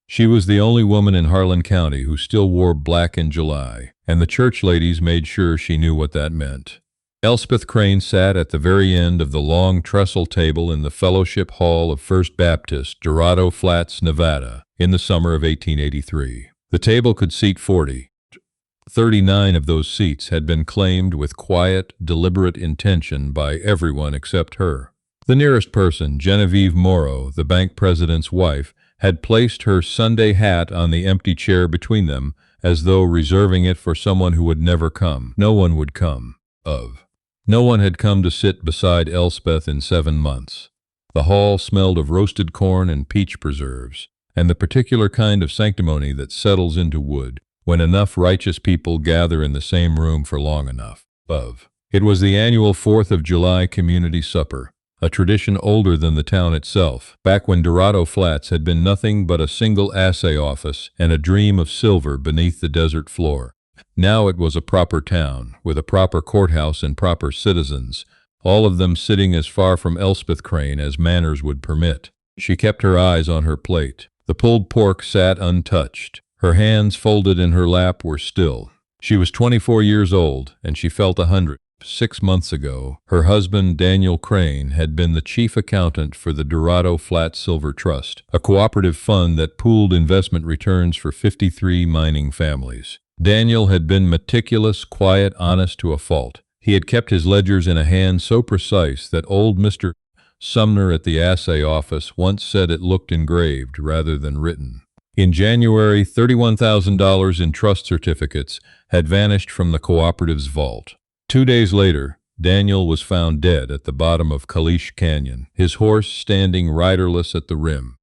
She was the only woman in Harlan County who still wore black in July, and the church ladies made sure she knew what that meant. Elspeth Crane sat at the very end of the long trestle table in the Fellowship Hall of First Baptist, Dorado Flats, Nevada, in the summer of 1883. The table could seat 40. 39 of those seats had been claimed with quiet, deliberate intention by everyone except her. The nearest person, Genevieve Morrow, the bank president's wife, had placed her Sunday hat on the empty chair between them, as though reserving it for someone who would never come. No one would come. No one had come to sit beside Elspeth in 7 months. The hall smelled of roasted corn and peach preserves, and the particular kind of sanctimony that settles into wood when enough righteous people gather in the same room for long enough. It was the annual 4th of July community supper, a tradition older than the town itself, back when Dorado Flats had been nothing but a single assay office and a dream of silver beneath the desert floor. Now it was a proper town, with a proper courthouse and proper citizens, all of them sitting as far from Elspeth Crane as manners would permit. She kept her eyes on her plate. The pulled pork sat untouched. Her hands folded in her lap were still. She was 24 years old, and she felt 100. 6 months ago, her husband, Daniel Crane, had been the chief accountant for the Dorado Flats Silver Trust, a cooperative fund that pooled investment returns for 53 mining families. Daniel had been meticulous, quiet, honest to a fault. He had kept his ledgers in a hand so precise that old Mr. Sumner at the assay office once said it looked engraved rather than written. In January, $31,000 in trust certificates had vanished from the cooperative's vault. 2 days later, Daniel was found dead at the bottom of Caliche Canyon, his horse standing riderless at the rim.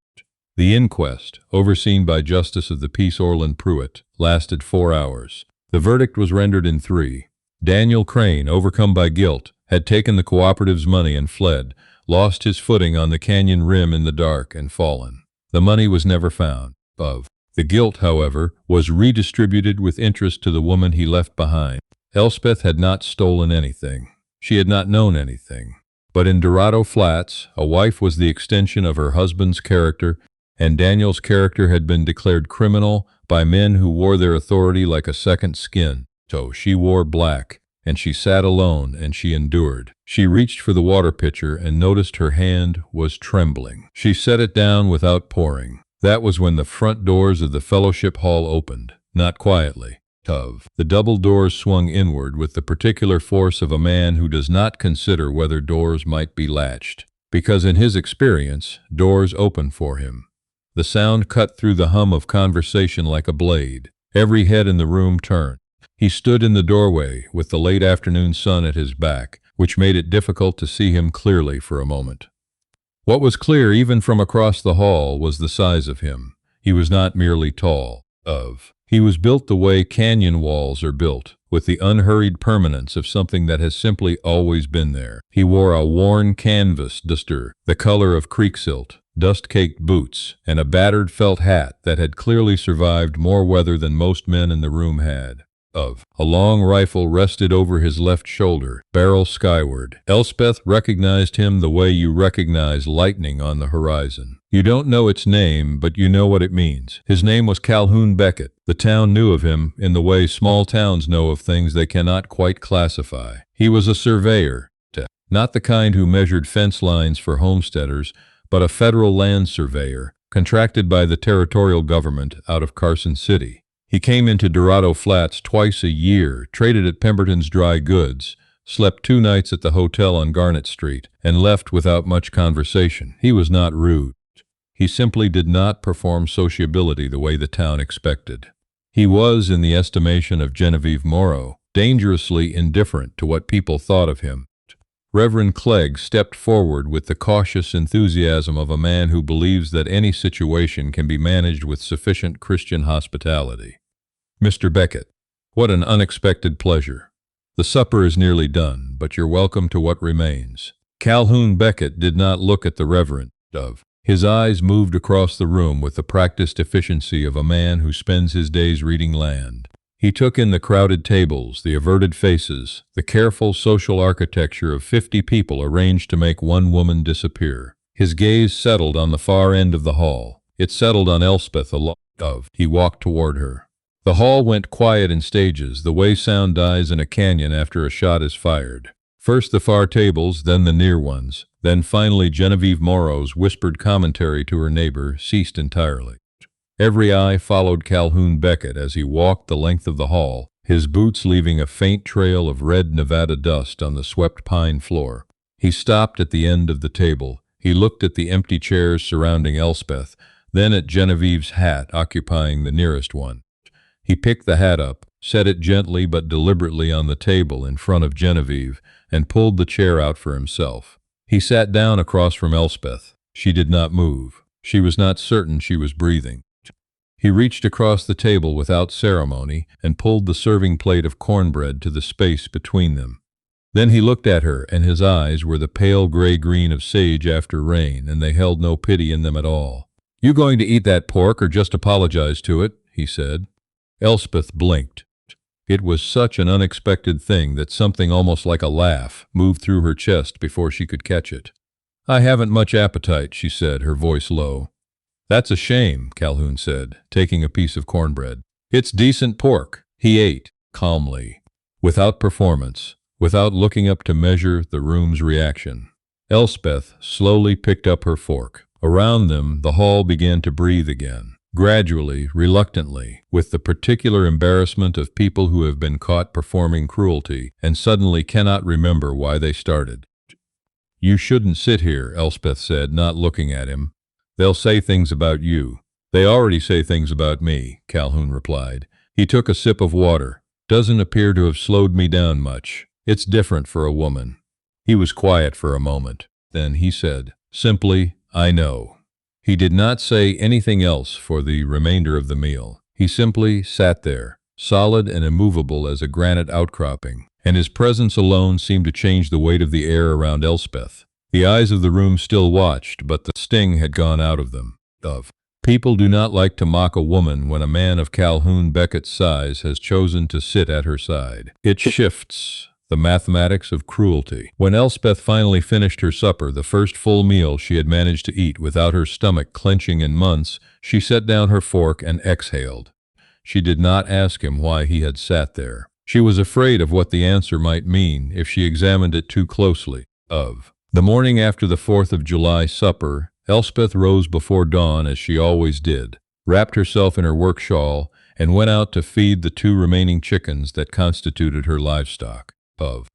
The inquest, overseen by Justice of the Peace Orland Pruitt, lasted 4 hours. The verdict was rendered in 3. Daniel Crane, overcome by guilt, had taken the cooperative's money and fled, lost his footing on the canyon rim in the dark, and fallen. The money was never found. The guilt, however, was redistributed with interest to the woman he left behind. Elspeth had not stolen anything. She had not known anything. But in Dorado Flats, a wife was the extension of her husband's character, and Daniel's character had been declared criminal by men who wore their authority like a second skin. So she wore black, and she sat alone, and she endured. She reached for the water pitcher and noticed her hand was trembling. She set it down without pouring. That was when the front doors of the Fellowship Hall opened, not quietly. The double doors swung inward with the particular force of a man who does not consider whether doors might be latched, because in his experience, doors open for him. The sound cut through the hum of conversation like a blade. Every head in the room turned. He stood in the doorway with the late afternoon sun at his back, which made it difficult to see him clearly for a moment. What was clear even from across the hall was the size of him. He was not merely tall. He was built the way canyon walls are built, with the unhurried permanence of something that has simply always been there. He wore a worn canvas duster, the color of creek silt, dust-caked boots, and a battered felt hat that had clearly survived more weather than most men in the room had. A long rifle rested over his left shoulder, barrel skyward. Elspeth recognized him the way you recognize lightning on the horizon. You don't know its name, but you know what it means. His name was Calhoun Beckett. The town knew of him in the way small towns know of things they cannot quite classify. He was a surveyor, not the kind who measured fence lines for homesteaders, but a federal land surveyor, contracted by the territorial government out of Carson City. He came into Dorado Flats twice a year, traded at Pemberton's Dry Goods, slept 2 nights at the hotel on Garnett Street, and left without much conversation. He was not rude. He simply did not perform sociability the way the town expected. He was, in the estimation of Genevieve Morrow, dangerously indifferent to what people thought of him. Reverend Clegg stepped forward with the cautious enthusiasm of a man who believes that any situation can be managed with sufficient Christian hospitality. Mr. Beckett, what an unexpected pleasure. The supper is nearly done, but you're welcome to what remains. Calhoun Beckett did not look at the Reverend. His eyes moved across the room with the practiced efficiency of a man who spends his days reading land. He took in the crowded tables, the averted faces, the careful social architecture of 50 people arranged to make one woman disappear. His gaze settled on the far end of the hall. It settled on Elspeth a lot of. He walked toward her. The hall went quiet in stages, the way sound dies in a canyon after a shot is fired. First the far tables, then the near ones, then finally Genevieve Morrow's whispered commentary to her neighbor ceased entirely. Every eye followed Calhoun Beckett as he walked the length of the hall, his boots leaving a faint trail of red Nevada dust on the swept pine floor. He stopped at the end of the table. He looked at the empty chairs surrounding Elspeth, then at Genevieve's hat occupying the nearest one. He picked the hat up, set it gently but deliberately on the table in front of Genevieve, and pulled the chair out for himself. He sat down across from Elspeth. She did not move. She was not certain she was breathing. He reached across the table without ceremony and pulled the serving plate of cornbread to the space between them. Then he looked at her, and his eyes were the pale gray-green of sage after rain, and they held no pity in them at all. "You going to eat that pork or just apologize to it?" he said. Elspeth blinked. It was such an unexpected thing that something almost like a laugh moved through her chest before she could catch it. "I haven't much appetite," she said, her voice low. "That's a shame," Calhoun said, taking a piece of cornbread. "It's decent pork." He ate, calmly, without performance, without looking up to measure the room's reaction. Elspeth slowly picked up her fork. Around them, the hall began to breathe again. Gradually, reluctantly, with the particular embarrassment of people who have been caught performing cruelty and suddenly cannot remember why they started. "You shouldn't sit here," Elspeth said, not looking at him. "They'll say things about you." "They already say things about me," Calhoun replied. He took a sip of water. "Doesn't appear to have slowed me down much. It's different for a woman." He was quiet for a moment. Then he said, simply, "I know." He did not say anything else for the remainder of the meal. He simply sat there, solid and immovable as a granite outcropping, and his presence alone seemed to change the weight of the air around Elspeth. The eyes of the room still watched, but the sting had gone out of them. People do not like to mock a woman when a man of Calhoun Beckett's size has chosen to sit at her side. It shifts the mathematics of cruelty. When Elspeth finally finished her supper, the first full meal she had managed to eat without her stomach clenching in months, she set down her fork and exhaled. She did not ask him why he had sat there. She was afraid of what the answer might mean if she examined it too closely. The morning after the 4th of July supper, Elspeth rose before dawn as she always did, wrapped herself in her work shawl, and went out to feed the 2 remaining chickens that constituted her livestock.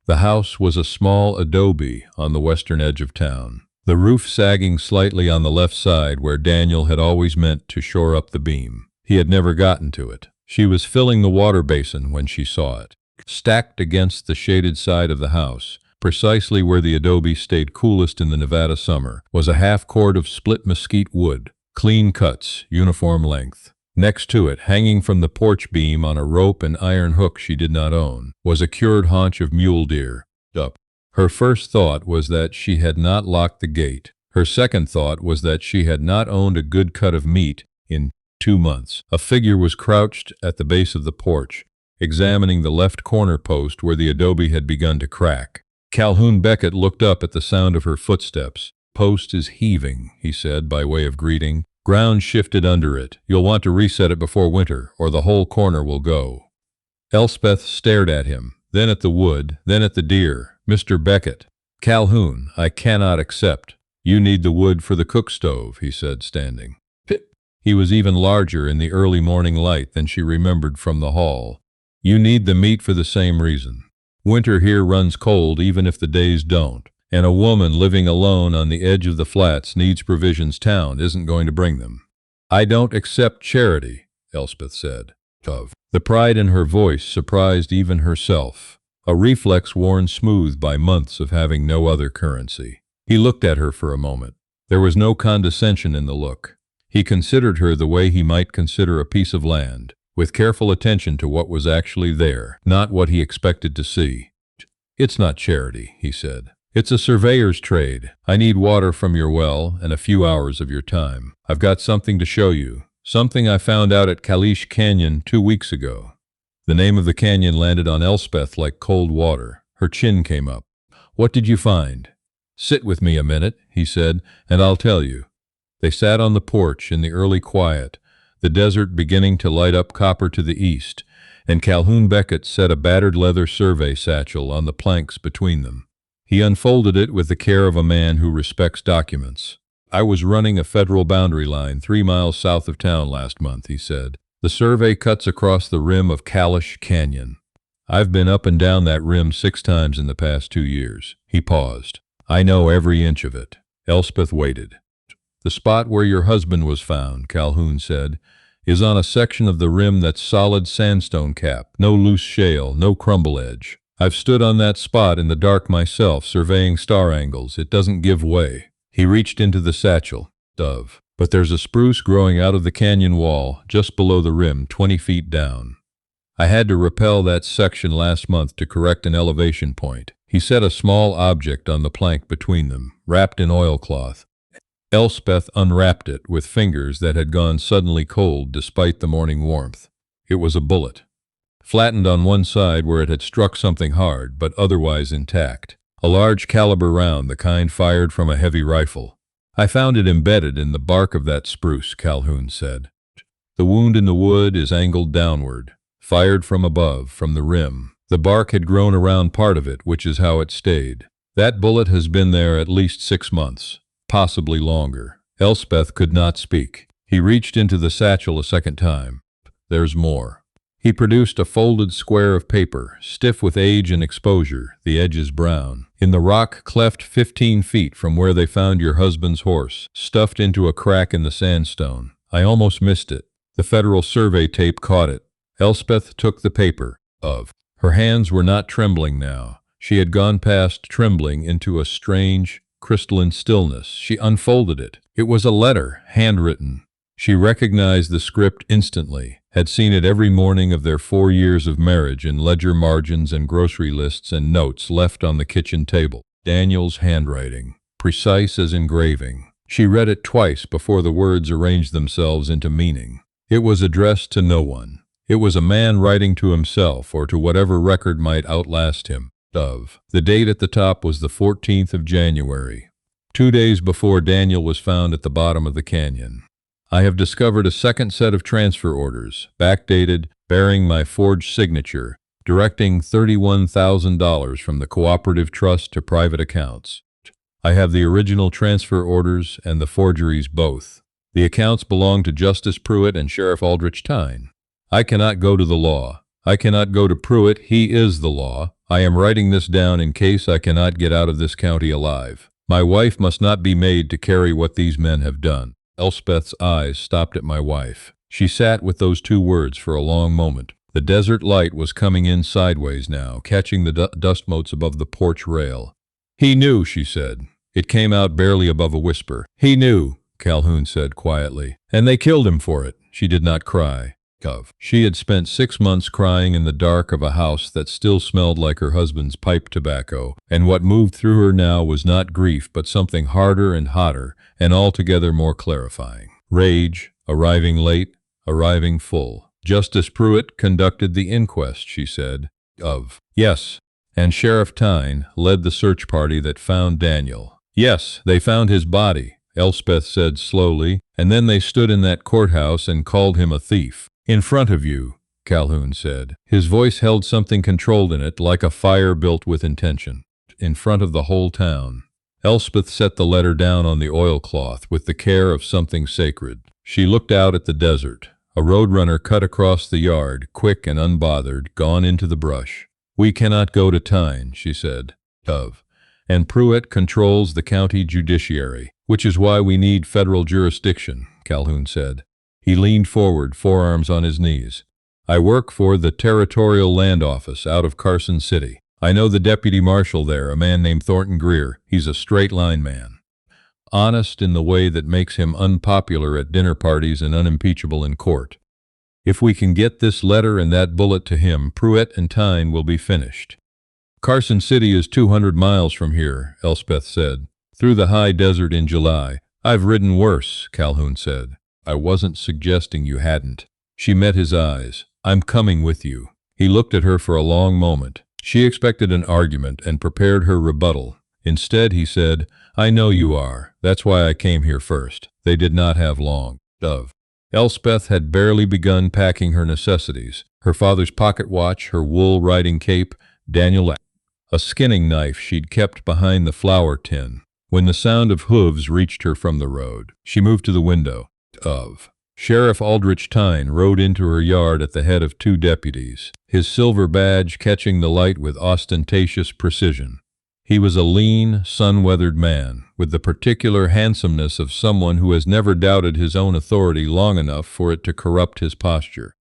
The house was a small adobe on the western edge of town, the roof sagging slightly on the left side where Daniel had always meant to shore up the beam. He had never gotten to it. She was filling the water basin when she saw it. Stacked against the shaded side of the house, precisely where the adobe stayed coolest in the Nevada summer, was a half-cord of split mesquite wood, clean cuts, uniform length. Next to it, hanging from the porch beam on a rope and iron hook she did not own, was a cured haunch of mule deer. Her first thought was that she had not locked the gate. Her second thought was that she had not owned a good cut of meat in 2 months. A figure was crouched at the base of the porch, examining the left corner post where the adobe had begun to crack. Calhoun Beckett looked up at the sound of her footsteps. "Post is heaving," he said by way of greeting. "Ground shifted under it. You'll want to reset it before winter, or the whole corner will go." Elspeth stared at him, then at the wood, then at the deer. "Mr. Beckett." "Calhoun, I cannot accept." "You need the wood for the cook stove," he said, standing. He was even larger in the early morning light than she remembered from the hall. "You need the meat for the same reason. Winter here runs cold even if the days don't. And a woman living alone on the edge of the flats needs provisions town isn't going to bring them." "I don't accept charity," Elspeth said. The pride in her voice surprised even herself, a reflex worn smooth by months of having no other currency. He looked at her for a moment. There was no condescension in the look. He considered her the way he might consider a piece of land, with careful attention to what was actually there, not what he expected to see. "It's not charity," he said. "It's a surveyor's trade. I need water from your well and a few hours of your time. I've got something to show you, something I found out at Caliche Canyon 2 weeks ago." The name of the canyon landed on Elspeth like cold water. Her chin came up. "What did you find?" "Sit with me a minute," he said, "and I'll tell you." They sat on the porch in the early quiet, the desert beginning to light up copper to the east, and Calhoun Beckett set a battered leather survey satchel on the planks between them. He unfolded it with the care of a man who respects documents. "I was running a federal boundary line 3 miles south of town last month," he said. "The survey cuts across the rim of Caliche Canyon. I've been up and down that rim 6 times in the past 2 years." He paused. "I know every inch of it." Elspeth waited. "The spot where your husband was found," Calhoun said, "is on a section of the rim that's solid sandstone cap, no loose shale, no crumble edge. I've stood on that spot in the dark myself, surveying star angles. It doesn't give way." He reached into the satchel. "Dove. But there's a spruce growing out of the canyon wall, just below the rim, 20 feet down. I had to rappel that section last month to correct an elevation point." He set a small object on the plank between them, wrapped in oilcloth. Elspeth unwrapped it with fingers that had gone suddenly cold despite the morning warmth. It was a bullet, flattened on one side where it had struck something hard, but otherwise intact. A large caliber round, the kind fired from a heavy rifle. "I found it embedded in the bark of that spruce," Calhoun said. "The wound in the wood is angled downward, fired from above, from the rim. The bark had grown around part of it, which is how it stayed. That bullet has been there at least 6 months, possibly longer." Elspeth could not speak. He reached into the satchel a second time. "There's more." He produced a folded square of paper, stiff with age and exposure, the edges brown. "In the rock cleft 15 feet from where they found your husband's horse, stuffed into a crack in the sandstone. I almost missed it. The federal survey tape caught it." Elspeth took the paper. Her hands were not trembling now. She had gone past trembling into a strange, crystalline stillness. She unfolded it. It was a letter, handwritten. She recognized the script instantly, had seen it every morning of their 4 years of marriage in ledger margins and grocery lists and notes left on the kitchen table. Daniel's handwriting, precise as engraving. She read it twice before the words arranged themselves into meaning. It was addressed to no one. It was a man writing to himself or to whatever record might outlast him. Dove. The date at the top was the 14th of January, 2 days before Daniel was found at the bottom of the canyon. "I have discovered a second set of transfer orders, backdated, bearing my forged signature, directing $31,000 from the Cooperative Trust to private accounts. I have the original transfer orders and the forgeries both. The accounts belong to Justice Pruitt and Sheriff Aldrich Tyne. I cannot go to the law. I cannot go to Pruitt. He is the law. I am writing this down in case I cannot get out of this county alive. My wife must not be made to carry what these men have done." Elspeth's eyes stopped at my wife. She sat with those 2 words for a long moment. The desert light was coming in sideways now, catching the dust motes above the porch rail. "He knew," she said. It came out barely above a whisper. "He knew," Calhoun said quietly. "And they killed him for it." She did not cry. She had spent 6 months crying in the dark of a house that still smelled like her husband's pipe tobacco, and what moved through her now was not grief but something harder and hotter and altogether more clarifying. Rage, arriving late, arriving full. "Justice Pruitt conducted the inquest," she said. "Yes. And Sheriff Tyne led the search party that found Daniel." "Yes, they found his body," Elspeth said slowly, "and then they stood in that courthouse and called him a thief." "In front of you," Calhoun said. His voice held something controlled in it, like a fire built with intention. "In front of the whole town." Elspeth set the letter down on the oilcloth with the care of something sacred. She looked out at the desert. A roadrunner cut across the yard, quick and unbothered, gone into the brush. "We cannot go to Tyne," she said. "And Pruitt controls the county judiciary, which is why we need federal jurisdiction," Calhoun said. He leaned forward, forearms on his knees. "I work for the Territorial Land Office out of Carson City. I know the deputy marshal there, a man named Thornton Greer. He's a straight-line man. Honest in the way that makes him unpopular at dinner parties and unimpeachable in court. If we can get this letter and that bullet to him, Pruitt and Tyne will be finished." "Carson City is 200 miles from here," Elspeth said. "Through the high desert in July." "I've ridden worse," Calhoun said. "I wasn't suggesting you hadn't." She met his eyes. "I'm coming with you." He looked at her for a long moment. She expected an argument and prepared her rebuttal. Instead, he said, "I know you are. That's why I came here first." They did not have long. Elspeth had barely begun packing her necessities, her father's pocket watch, her wool riding cape, Daniel, a skinning knife she'd kept behind the flour tin, when the sound of hooves reached her from the road. She moved to the window. Sheriff Aldrich Tyne rode into her yard at the head of 2 deputies, his silver badge catching the light with ostentatious precision. He was a lean, sun-weathered man, with the particular handsomeness of someone who has never doubted his own authority long enough for it to corrupt his posture.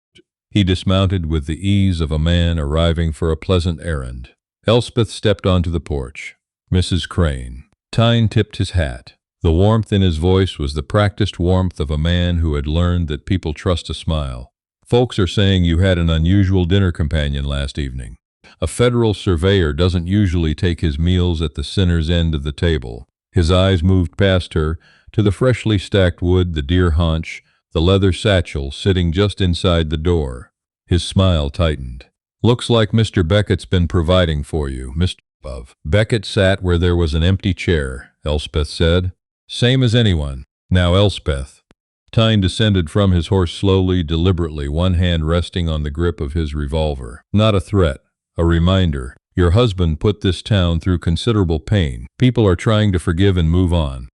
He dismounted with the ease of a man arriving for a pleasant errand. Elspeth stepped onto the porch. "Mrs. Crane." Tyne tipped his hat. The warmth in his voice was the practiced warmth of a man who had learned that people trust a smile. "Folks are saying you had an unusual dinner companion last evening. A federal surveyor doesn't usually take his meals at the sinner's end of the table." His eyes moved past her, to the freshly stacked wood, the deer haunch, the leather satchel sitting just inside the door. His smile tightened. "Looks like Mr. Beckett's been providing for you, Mr. Beckett sat where there was an empty chair, Elspeth said. "Same as anyone. Now, Elspeth." Tyne descended from his horse slowly, deliberately, one hand resting on the grip of his revolver. "Not a threat. A reminder. Your husband put this town through considerable pain. People are trying to forgive and move on.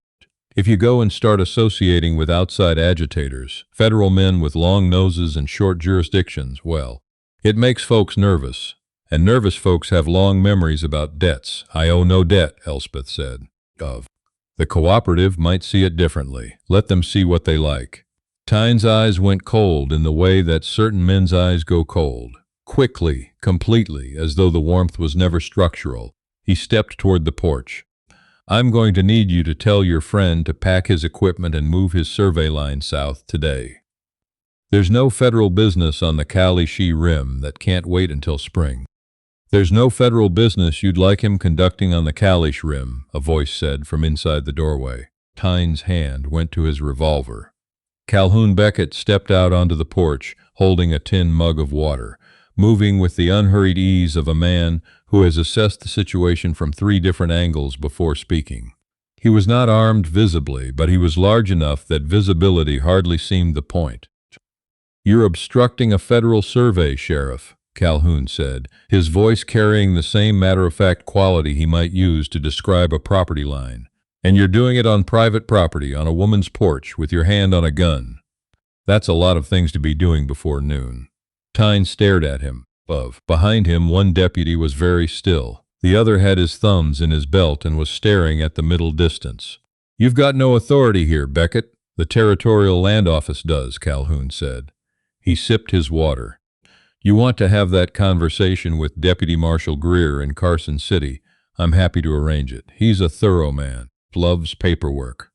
If you go and start associating with outside agitators, federal men with long noses and short jurisdictions, well, it makes folks nervous. And nervous folks have long memories about debts." "I owe no debt," Elspeth said. The cooperative might see it differently. Let them see what they like." Tyne's eyes went cold in the way that certain men's eyes go cold. Quickly, completely, as though the warmth was never structural, he stepped toward the porch. "I'm going to need you to tell your friend to pack his equipment and move his survey line south today. There's no federal business on the Caliche Rim that can't wait until spring." "There's no federal business you'd like him conducting on the Caliche Rim," a voice said from inside the doorway. Tyne's hand went to his revolver. Calhoun Beckett stepped out onto the porch, holding a tin mug of water, moving with the unhurried ease of a man who has assessed the situation from 3 different angles before speaking. He was not armed visibly, but he was large enough that visibility hardly seemed the point. "You're obstructing a federal survey, Sheriff," Calhoun said, his voice carrying the same matter-of-fact quality he might use to describe a property line. "And you're doing it on private property, on a woman's porch, with your hand on a gun. That's a lot of things to be doing before noon." Tyne stared at him. Behind him, one deputy was very still. The other had his thumbs in his belt and was staring at the middle distance. "You've got no authority here, Beckett. The Territorial Land Office does," Calhoun said. He sipped his water. "You want to have that conversation with Deputy Marshal Greer in Carson City. I'm happy to arrange it. He's a thorough man. Loves paperwork."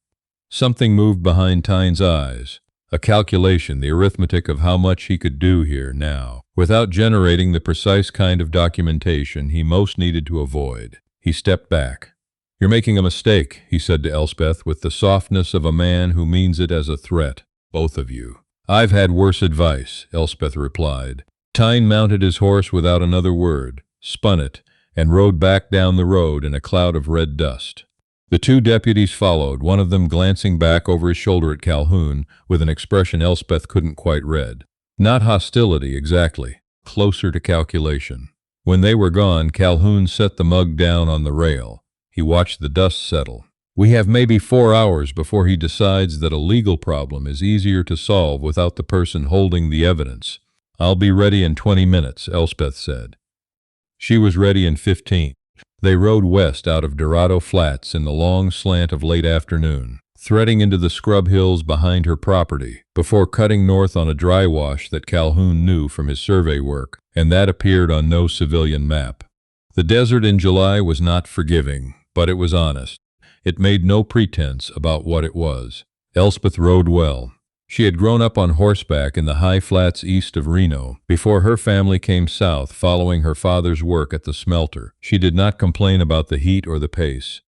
Something moved behind Tyne's eyes. A calculation, the arithmetic of how much he could do here now, without generating the precise kind of documentation he most needed to avoid. He stepped back. "You're making a mistake," he said to Elspeth with the softness of a man who means it as a threat. "Both of you." "I've had worse advice," Elspeth replied. Tyne mounted his horse without another word, spun it, and rode back down the road in a cloud of red dust. The 2 deputies followed, one of them glancing back over his shoulder at Calhoun with an expression Elspeth couldn't quite read. Not hostility, exactly. Closer to calculation. When they were gone, Calhoun set the mug down on the rail. He watched the dust settle. "We have maybe 4 hours before he decides that a legal problem is easier to solve without the person holding the evidence. I'll be ready in 20 minutes, Elspeth said. She was ready in 15. They rode west out of Dorado Flats in the long slant of late afternoon, threading into the scrub hills behind her property, before cutting north on a dry wash that Calhoun knew from his survey work, and that appeared on no civilian map. The desert in July was not forgiving, but it was honest. It made no pretense about what it was. Elspeth rode well. She had grown up on horseback in the high flats east of Reno before her family came south following her father's work at the smelter. She did not complain about the heat or the pace.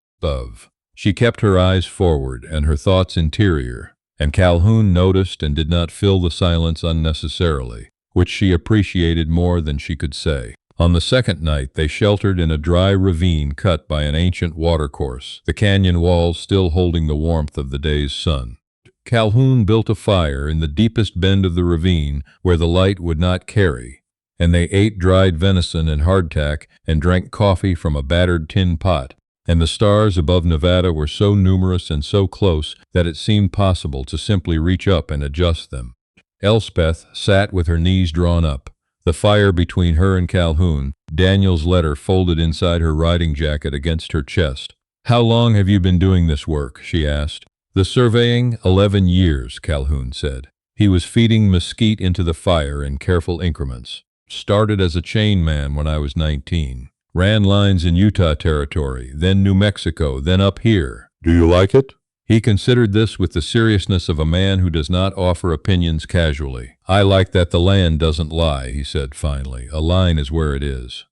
She kept her eyes forward and her thoughts interior, and Calhoun noticed and did not fill the silence unnecessarily, which she appreciated more than she could say. On the second night, they sheltered in a dry ravine cut by an ancient watercourse, the canyon walls still holding the warmth of the day's sun. Calhoun built a fire in the deepest bend of the ravine where the light would not carry, and they ate dried venison and hardtack and drank coffee from a battered tin pot. And the stars above Nevada were so numerous and so close that it seemed possible to simply reach up and adjust them. Elspeth sat with her knees drawn up, the fire between her and Calhoun, Daniel's letter folded inside her riding jacket against her chest. "How long have you been doing this work?" she asked. "The surveying, 11 years, Calhoun said. He was feeding mesquite into the fire in careful increments. Started as a chain man when I was 19. Ran lines in Utah Territory, then New Mexico, then up here. Do you like it?" He considered this with the seriousness of a man who does not offer opinions casually. "I like that the land doesn't lie," he said finally. "A line is where it is.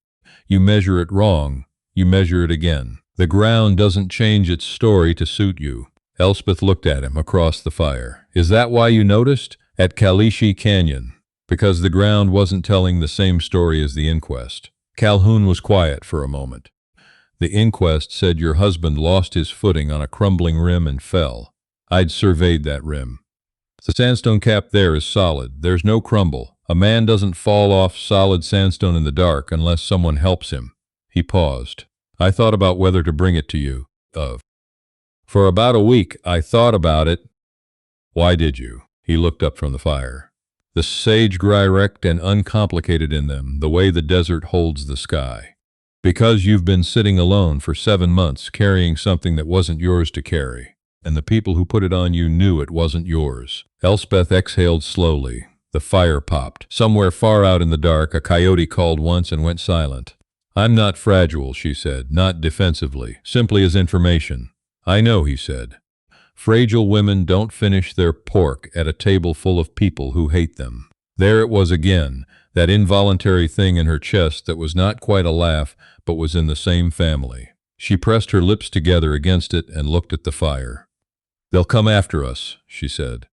You measure it wrong, you measure it again. The ground doesn't change its story to suit you." Elspeth looked at him across the fire. "Is that why you noticed? At Caliche Canyon. Because the ground wasn't telling the same story as the inquest." Calhoun was quiet for a moment. "The inquest said your husband lost his footing on a crumbling rim and fell. I'd surveyed that rim. The sandstone cap there is solid. There's no crumble. A man doesn't fall off solid sandstone in the dark unless someone helps him." He paused. "I thought about whether to bring it to you. For about a week, I thought about it." "Why did you?" He looked up from the fire. The sage direct and uncomplicated in them, the way the desert holds the sky. "Because you've been sitting alone for 7 months carrying something that wasn't yours to carry, and the people who put it on you knew it wasn't yours." Elspeth exhaled slowly. The fire popped. Somewhere far out in the dark, a coyote called once and went silent. "I'm not fragile," she said, "not defensively, simply as information." "I know," he said. "Fragile women don't finish their pork at a table full of people who hate them." There it was again, that involuntary thing in her chest that was not quite a laugh, but was in the same family. She pressed her lips together against it and looked at the fire. "They'll come after us," she said.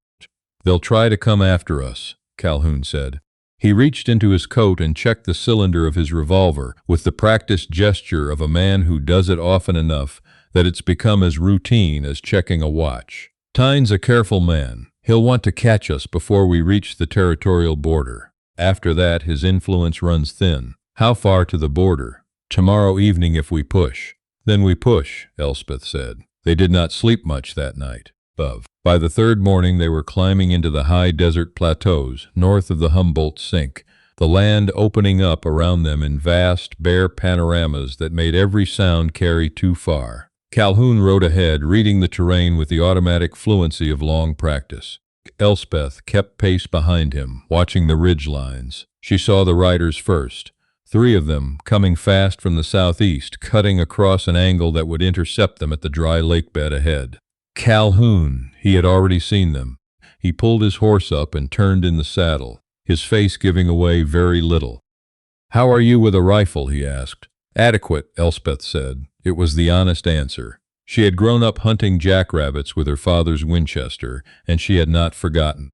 "They'll try to come after us," Calhoun said. He reached into his coat and checked the cylinder of his revolver with the practiced gesture of a man who does it often enough that it's become as routine as checking a watch. "Tyne's a careful man. He'll want to catch us before we reach the territorial border. After that, his influence runs thin." "How far to the border?" "Tomorrow evening if we push." "Then we push," Elspeth said. They did not sleep much that night. By the third morning they were climbing into the high desert plateaus north of the Humboldt Sink, the land opening up around them in vast, bare panoramas that made every sound carry too far. Calhoun rode ahead, reading the terrain with the automatic fluency of long practice. Elspeth kept pace behind him, watching the ridge lines. She saw the riders first, 3 of them coming fast from the southeast, cutting across an angle that would intercept them at the dry lake bed ahead. Calhoun, he had already seen them. He pulled his horse up and turned in the saddle, his face giving away very little. "How are you with a rifle?" he asked. "Adequate," Elspeth said. It was the honest answer. She had grown up hunting jackrabbits with her father's Winchester, and she had not forgotten.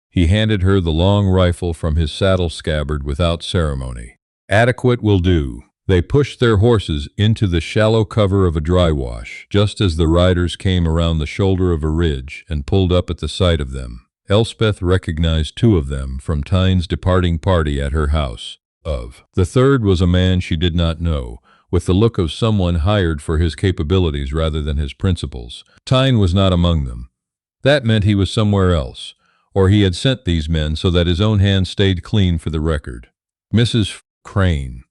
He handed her the long rifle from his saddle scabbard without ceremony. "Adequate will do." They pushed their horses into the shallow cover of a dry wash, just as the riders came around the shoulder of a ridge and pulled up at the sight of them. Elspeth recognized 2 of them from Tyne's departing party at her house. The third was a man she did not know, with the look of someone hired for his capabilities rather than his principles. Tyne was not among them. That meant he was somewhere else, or he had sent these men so that his own hands stayed clean for the record. Mrs. Crane.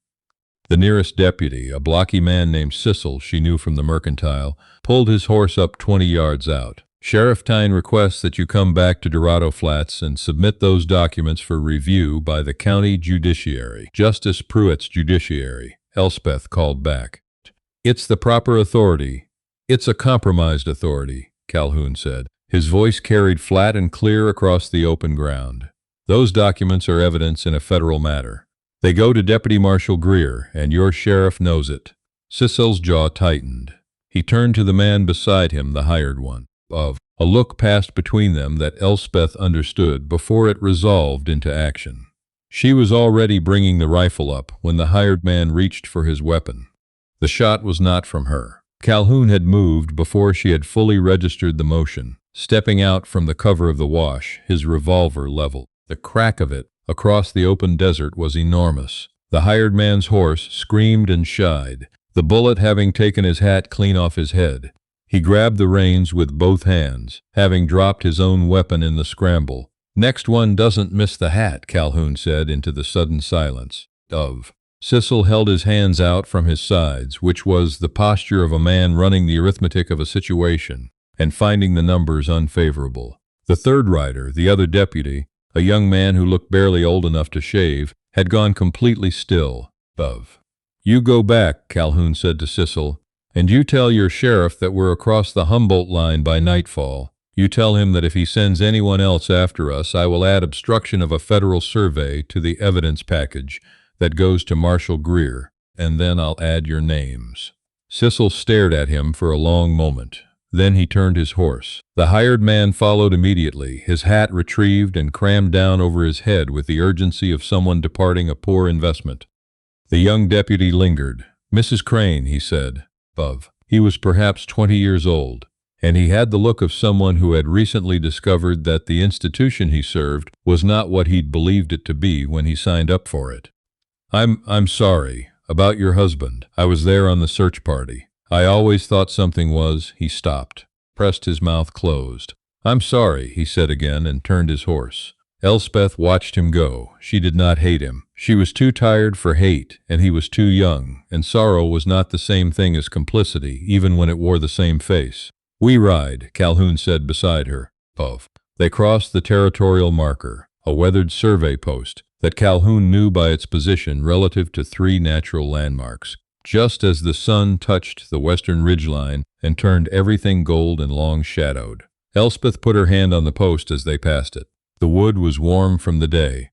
The nearest deputy, a blocky man named Sissel she knew from the mercantile, pulled his horse up 20 yards out. "Sheriff Tyne requests that you come back to Dorado Flats and submit those documents for review by the county judiciary, Justice Pruitt's judiciary," Elspeth called back. "It's the proper authority. It's a compromised authority," Calhoun said. His voice carried flat and clear across the open ground. "Those documents are evidence in a federal matter. They go to Deputy Marshal Greer, and your sheriff knows it." Sissel's jaw tightened. He turned to the man beside him, the hired one. A look passed between them that Elspeth understood before it resolved into action. She was already bringing the rifle up when the hired man reached for his weapon. The shot was not from her. Calhoun had moved before she had fully registered the motion, stepping out from the cover of the wash, his revolver leveled. The crack of it across the open desert was enormous. The hired man's horse screamed and shied, the bullet having taken his hat clean off his head. He grabbed the reins with both hands, having dropped his own weapon in the scramble. "Next one doesn't miss the hat," Calhoun said into the sudden silence. "Dove." Sissel held his hands out from his sides, which was the posture of a man running the arithmetic of a situation and finding the numbers unfavorable. The third rider, the other deputy, a young man who looked barely old enough to shave, had gone completely still. "Dove." "You go back," Calhoun said to Sissel, "and you tell your sheriff that we're across the Humboldt line by nightfall. You tell him that if he sends anyone else after us, I will add obstruction of a federal survey to the evidence package that goes to Marshal Greer, and then I'll add your names." Sissel stared at him for a long moment. Then he turned his horse. The hired man followed immediately, his hat retrieved and crammed down over his head with the urgency of someone departing a poor investment. The young deputy lingered. "Mrs. Crane," he said. "Bove." He was perhaps 20 years old, and he had the look of someone who had recently discovered that the institution he served was not what he'd believed it to be when he signed up for it. I'm sorry. About your husband. I was there on the search party. I always thought something was—" He stopped, pressed his mouth closed. "I'm sorry," he said again, and turned his horse. Elspeth watched him go. She did not hate him. She was too tired for hate, and he was too young, and sorrow was not the same thing as complicity, even when it wore the same face. "We ride," Calhoun said beside her. "Puff." They crossed the territorial marker, a weathered survey post that Calhoun knew by its position relative to 3 natural landmarks, just as the sun touched the western ridgeline and turned everything gold and long-shadowed. Elspeth put her hand on the post as they passed it. The wood was warm from the day.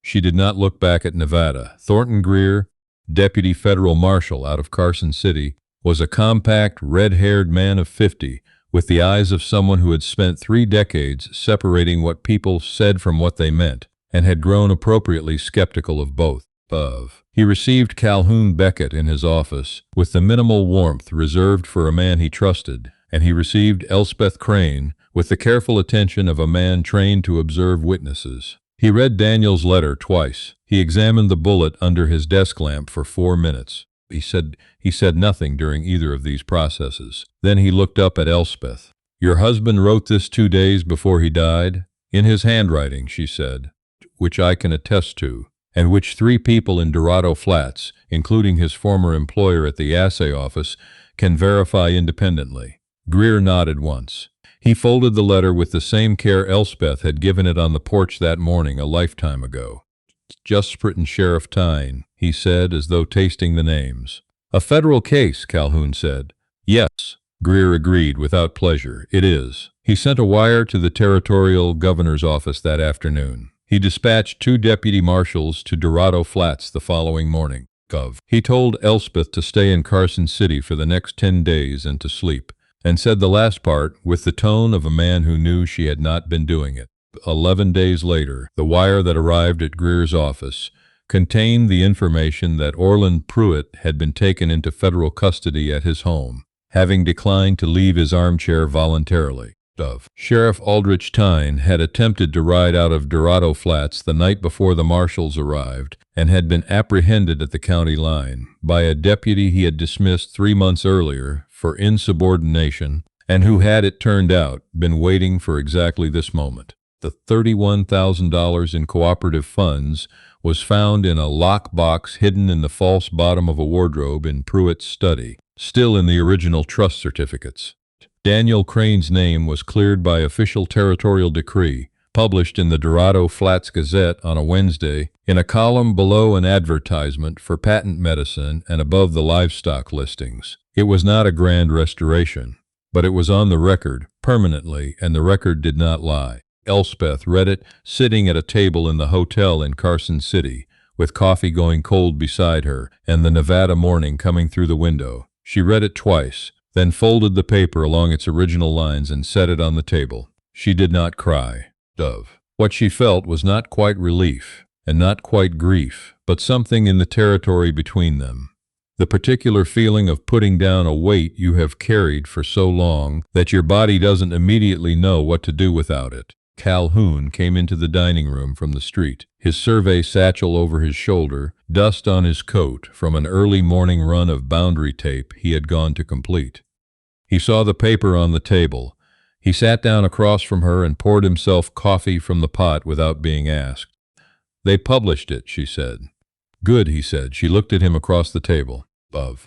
She did not look back at Nevada. Thornton Greer, deputy federal marshal out of Carson City, was a compact, red-haired man of 50, with the eyes of someone who had spent 3 decades separating what people said from what they meant, and had grown appropriately skeptical of both. He received Calhoun Beckett in his office with the minimal warmth reserved for a man he trusted, and he received Elspeth Crane with the careful attention of a man trained to observe witnesses. He read Daniel's letter twice. He examined the bullet under his desk lamp for 4 minutes. He said nothing during either of these processes. Then he looked up at Elspeth. "Your husband wrote this 2 days before he died?" "In his handwriting," she said, "which I can attest to, and which 3 people in Dorado Flats, including his former employer at the assay office, can verify independently." Greer nodded once. He folded the letter with the same care Elspeth had given it on the porch that morning a lifetime ago. "Just Spritton Sheriff Tyne," he said, as though tasting the names. "A federal case," Calhoun said. "Yes," Greer agreed without pleasure. "It is." He sent a wire to the territorial governor's office that afternoon. He dispatched 2 deputy marshals to Dorado Flats the following morning. He told Elspeth to stay in Carson City for the next 10 days and to sleep, and said the last part with the tone of a man who knew she had not been doing it. 11 days later, the wire that arrived at Greer's office contained the information that Orland Pruitt had been taken into federal custody at his home, having declined to leave his armchair voluntarily. Sheriff Aldrich Tyne had attempted to ride out of Dorado Flats the night before the marshals arrived and had been apprehended at the county line by a deputy he had dismissed 3 months earlier for insubordination and who had, it turned out, been waiting for exactly this moment. The $31,000 in cooperative funds was found in a lockbox hidden in the false bottom of a wardrobe in Pruitt's study, still in the original trust certificates. Daniel Crane's name was cleared by official territorial decree, published in the Dorado Flats Gazette on a Wednesday, in a column below an advertisement for patent medicine and above the livestock listings. It was not a grand restoration, but it was on the record permanently, and the record did not lie. Elspeth read it, sitting at a table in the hotel in Carson City, with coffee going cold beside her and the Nevada morning coming through the window. She read it twice, then folded the paper along its original lines and set it on the table. She did not cry. What she felt was not quite relief. and not quite grief, but something in the territory between them. The particular feeling of putting down a weight you have carried for so long that your body doesn't immediately know what to do without it. Calhoun came into the dining room from the street, his survey satchel over his shoulder, dust on his coat from an early morning run of boundary tape he had gone to complete. He saw the paper on the table. He sat down across from her and poured himself coffee from the pot without being asked. "They published it," she said. "Good," he said. She looked at him across the table.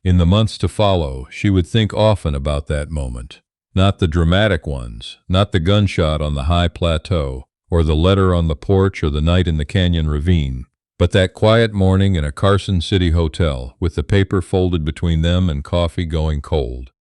In the months to follow, she would think often about that moment. Not the dramatic ones, not the gunshot on the high plateau, or the letter on the porch or the night in the canyon ravine, but that quiet morning in a Carson City hotel, with the paper folded between them and coffee going cold.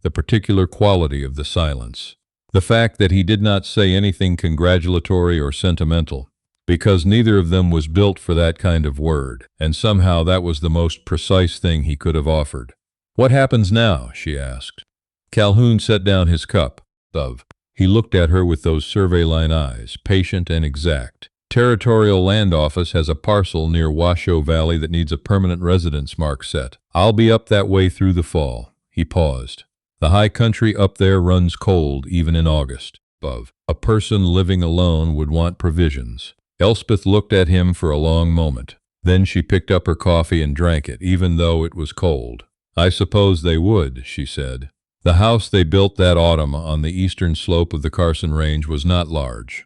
The particular quality of the silence. The fact that he did not say anything congratulatory or sentimental, because neither of them was built for that kind of word, and somehow that was the most precise thing he could have offered. "What happens now?" she asked. Calhoun set down his cup. He looked at her with those survey line eyes, patient and exact. "Territorial Land Office has a parcel near Washoe Valley that needs a permanent residence mark set. I'll be up that way through the fall." He paused. "The high country up there runs cold even in August. A person living alone would want provisions." Elspeth looked at him for a long moment. Then she picked up her coffee and drank it, even though it was cold. "I suppose they would," she said. The house they built that autumn on the eastern slope of the Carson Range was not large.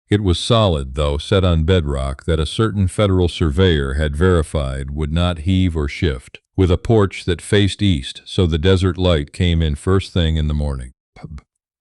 It was solid, though, set on bedrock that a certain federal surveyor had verified would not heave or shift, with a porch that faced east so the desert light came in first thing in the morning.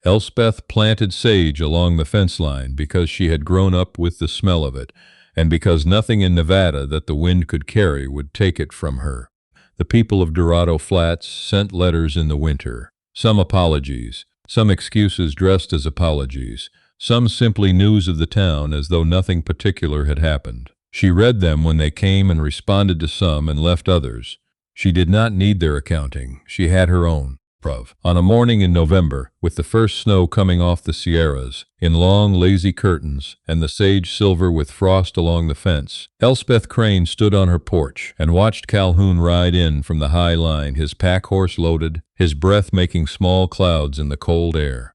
Elspeth planted sage along the fence line because she had grown up with the smell of it, and because nothing in Nevada that the wind could carry would take it from her. The people of Dorado Flats sent letters in the winter, some apologies, some excuses dressed as apologies, some simply news of the town as though nothing particular had happened. She read them when they came and responded to some and left others. She did not need their accounting. She had her own. On a morning in November, with the first snow coming off the Sierras, in long, lazy curtains, and the sage silver with frost along the fence, Elspeth Crane stood on her porch and watched Calhoun ride in from the high line, his pack horse loaded, his breath making small clouds in the cold air.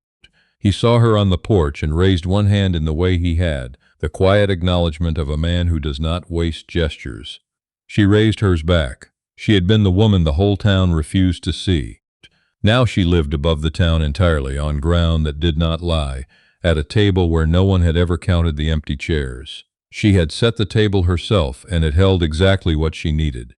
He saw her on the porch and raised one hand in the way he had, the quiet acknowledgement of a man who does not waste gestures. She raised hers back. She had been the woman the whole town refused to see. Now she lived above the town entirely, on ground that did not lie, at a table where no one had ever counted the empty chairs. She had set the table herself, and it held exactly what she needed.